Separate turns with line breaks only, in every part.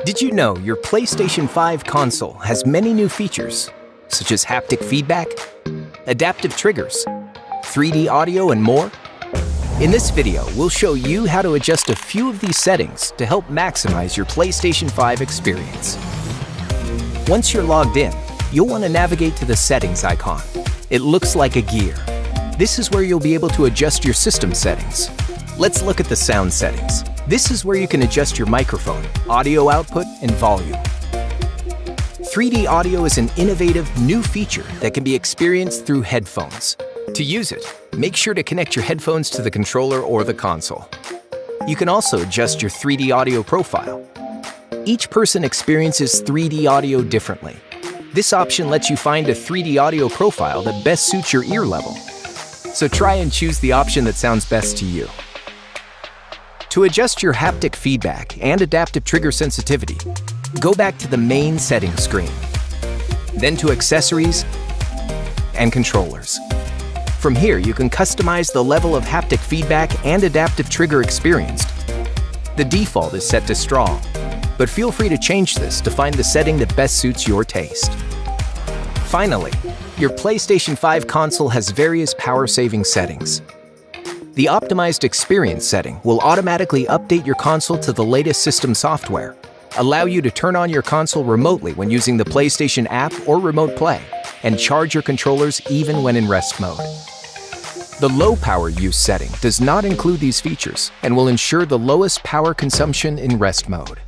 Did you know your PlayStation 5 console has many new features, such as haptic feedback, adaptive triggers, 3D audio, and more? In this video, we'll show you how to adjust a few of these settings to help maximize your PlayStation 5 experience. Once you're logged in, you'll want to navigate to the settings icon. It looks like a gear. This is where you'll be able to adjust your system settings. Let's look at the sound settings. This is where you can adjust your microphone, audio output, and volume. 3D audio is an innovative new feature that can be experienced through headphones. To use it, make sure to connect your headphones to the controller or the console. You can also adjust your 3D audio profile. Each person experiences 3D audio differently. This option lets you find a 3D audio profile that best suits your ear level. So try and choose the option that sounds best to you. To adjust your haptic feedback and adaptive trigger sensitivity, go back to the main settings screen, then to Accessories and Controllers. From here, you can customize the level of haptic feedback and adaptive trigger experienced. The default is set to Strong, but feel free to change this to find the setting that best suits your taste. Finally, your PlayStation 5 console has various power-saving settings. The Optimized Experience setting will automatically update your console to the latest system software, allow you to turn on your console remotely when using the PlayStation app or Remote Play, and charge your controllers even when in rest mode. The Low Power Use setting does not include these features and will ensure the lowest power consumption in rest mode.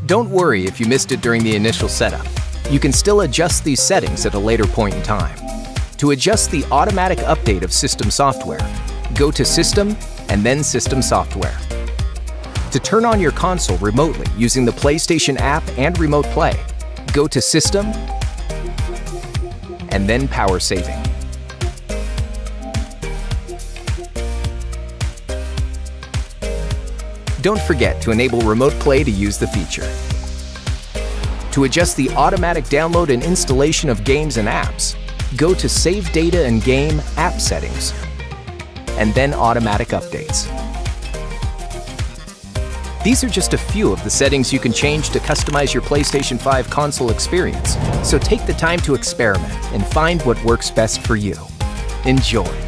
Don't worry if you missed it during the initial setup. You can still adjust these settings at a later point in time. To adjust the automatic update of system software, go to System and then System Software. To turn on your console remotely using the PlayStation app and Remote Play, go to System and then Power Saving. Don't forget to enable Remote Play to use the feature. To adjust the automatic download and installation of games and apps, go to Save Data and Game App Settings, and then Automatic Updates. These are just a few of the settings you can change to customize your PlayStation 5 console experience, so take the time to experiment and find what works best for you. Enjoy!